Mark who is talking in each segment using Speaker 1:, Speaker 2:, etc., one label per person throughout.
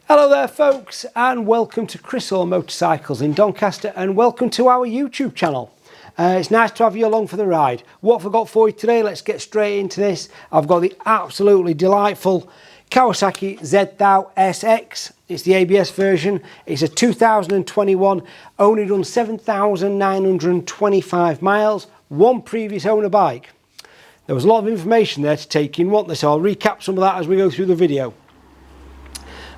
Speaker 1: Hello there folks, and welcome to Chris All Motorcycles in Doncaster, and welcome to our YouTube channel. It's nice to have you along for the ride. What have I got for you today? Let's get straight into this. I've got the absolutely delightful Kawasaki Z1000SX. It's the ABS version. It's a 2021, only done 7,925 miles, one previous owner bike. There was a lot of information there to take in, wasn't there? So I'll recap some of that as we go through the video.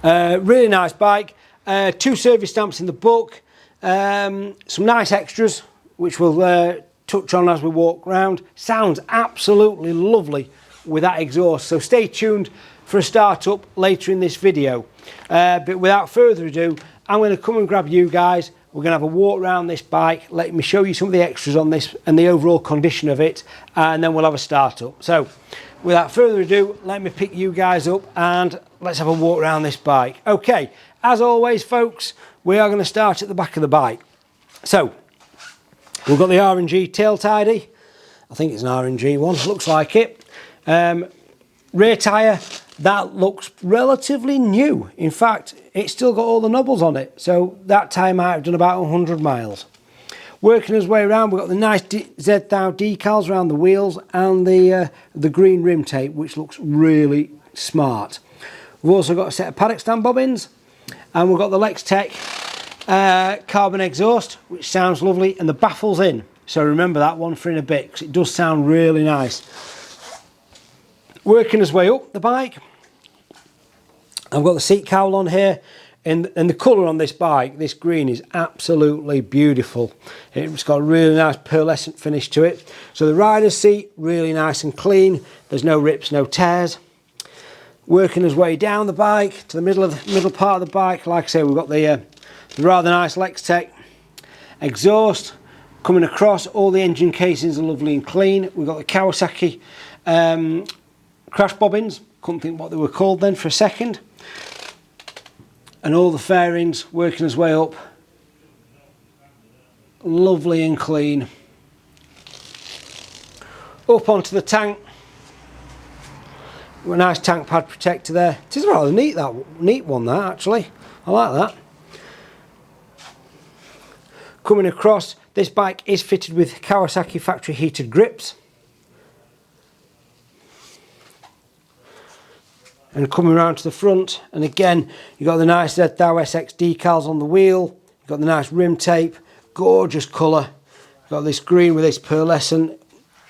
Speaker 1: Really nice bike, 2 service stamps in the book, some nice extras which we'll touch on as we walk around. Sounds absolutely lovely with that exhaust, so stay tuned for a start up later in this video. But without further ado, I'm going to come and grab you guys. We're going to have a walk around this bike, let me show you some of the extras on this and the overall condition of it, and then we'll have a start up. So without further ado, let me pick you guys up and let's have a walk around this bike. Okay, as always folks, we are going to start at the back of the bike. So we've got the R&G tail tidy. I think it's an R&G one, looks like it. Rear tyre, that looks relatively new. In fact, it's still got all the knobbles on it, so that tyre might have done about 100 miles. Working his way around, we've got the nice Z1000 decals around the wheels and the green rim tape, which looks really smart. We've also got a set of paddock stand bobbins, and we've got the Lextek carbon exhaust, which sounds lovely, and the baffle's in. So remember that one for in a bit, because it does sound really nice. Working his way up the bike, I've got the seat cowl on here. And the colour on this bike, this green, is absolutely beautiful. It's got a really nice pearlescent finish to it. So the rider's seat, really nice and clean. There's no rips, no tears. Working his way down the bike to the middle part of the bike. Like I say, we've got the rather nice Lextek exhaust coming across. All the engine casings are lovely and clean. We've got the Kawasaki crash bobbins. Couldn't think what they were called then for a second. And all the fairings working his way up, lovely and clean. Up onto the tank, with a nice tank pad protector there. It is rather neat, neat one that actually, I like that. Coming across, this bike is fitted with Kawasaki factory heated grips. And coming around to the front, and again you've got the nice Z1000SX decals on the wheel, you've got the nice rim tape, gorgeous colour, you've got this green with this pearlescent,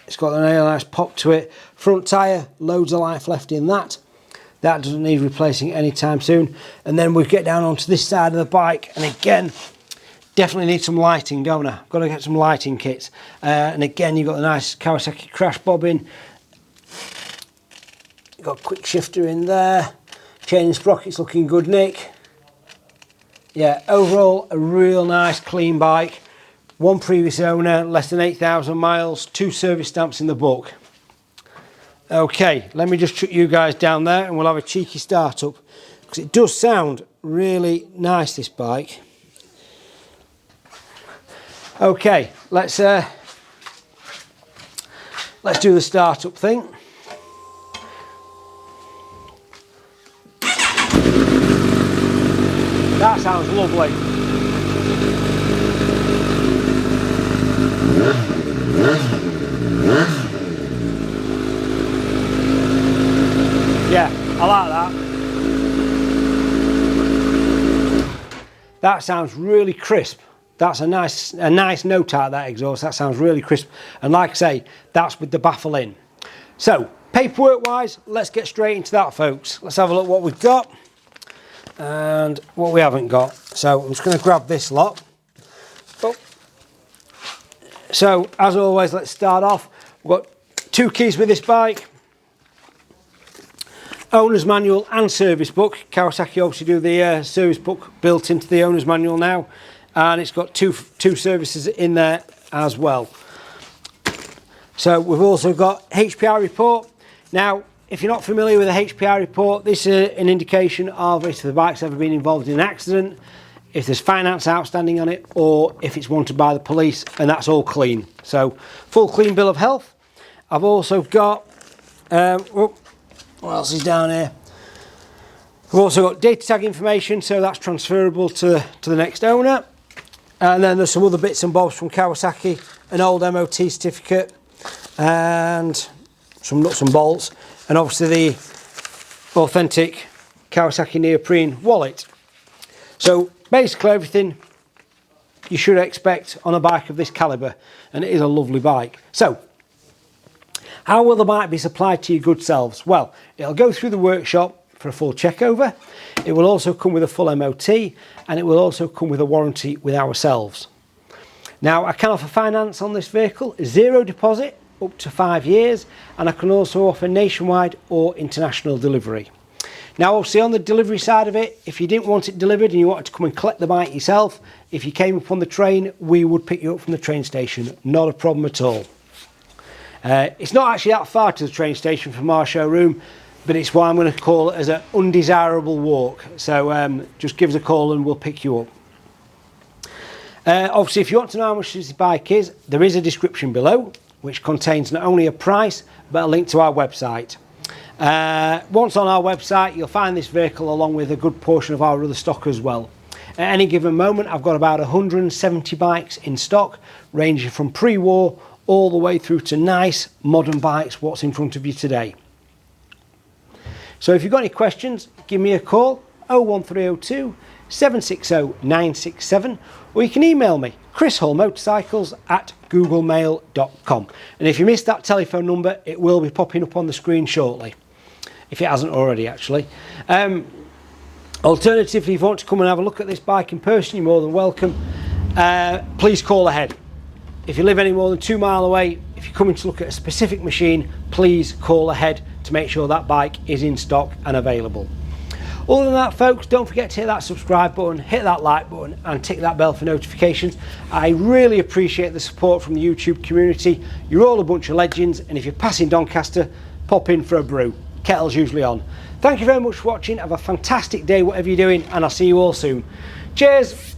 Speaker 1: it's got a nice pop to it. Front tyre, loads of life left in that doesn't need replacing anytime soon. And then we get down onto this side of the bike, and again definitely need some lighting, don't I? Got to get some lighting kits. And again you've got the nice Kawasaki crash bobbin. Got a quick shifter in there, chain and sprockets looking good, Nick. Yeah, overall a real nice clean bike. One previous owner, less than 8,000 miles, 2 service stamps in the book. Okay, let me just chuck you guys down there and we'll have a cheeky start up, because it does sound really nice, this bike. Okay, let's do the start up thing. That sounds lovely. Yeah, I like that. That sounds really crisp. That's a nice note out of that exhaust. That sounds really crisp. And like I say, that's with the baffle in. So, paperwork wise, let's get straight into that, folks. Let's have a look what we've got and what we haven't got. So I'm just going to grab this lot. Oh. So as always, let's start off. We've got 2 keys with this bike, owner's manual and service book. Kawasaki obviously do the service book built into the owner's manual now, and it's got two services in there as well. So we've also got HPI report. Now, if you're not familiar with the HPI report, this is an indication of if the bike's ever been involved in an accident, if there's finance outstanding on it, or if it's wanted by the police, and that's all clean. So, full clean bill of health. I've also got, what else is down here? We've also got data tag information, so that's transferable to the next owner. And then there's some other bits and bobs from Kawasaki, an old MOT certificate, and some nuts and bolts, and obviously the authentic Kawasaki neoprene wallet. So basically everything you should expect on a bike of this calibre, and it is a lovely bike. So how will the bike be supplied to your good selves? Well, it'll go through the workshop for a full check over. It will also come with a full MOT, and it will also come with a warranty with ourselves. Now, I can offer finance on this vehicle, 0 deposit up to 5 years, and I can also offer nationwide or international delivery. Now, obviously on the delivery side of it, if you didn't want it delivered and you wanted to come and collect the bike yourself, if you came up on the train, we would pick you up from the train station, not a problem at all. It's not actually that far to the train station from our showroom, but it's why I'm going to call it as an undesirable walk. So just give us a call and we'll pick you up. Obviously, if you want to know how much this bike is, there is a description below, which contains not only a price, but a link to our website. Once on our website, you'll find this vehicle along with a good portion of our other stock as well. At any given moment, I've got about 170 bikes in stock, ranging from pre-war all the way through to nice modern bikes, what's in front of you today. So if you've got any questions, give me a call, 01302 760 967, or you can email me, chrishallmotorcycles@googlemail.com. And if you missed that telephone number, it will be popping up on the screen shortly, if it hasn't already actually. Alternatively, if you want to come and have a look at this bike in person, you're more than welcome. Please call ahead. If you live any more than 2 miles away, if you're coming to look at a specific machine, please call ahead to make sure that bike is in stock and available. Other than that, folks, don't forget to hit that subscribe button, hit that like button, and tick that bell for notifications. I really appreciate the support from the YouTube community. You're all a bunch of legends, and if you're passing Doncaster, pop in for a brew. Kettle's usually on. Thank you very much for watching. Have a fantastic day, whatever you're doing, and I'll see you all soon. Cheers.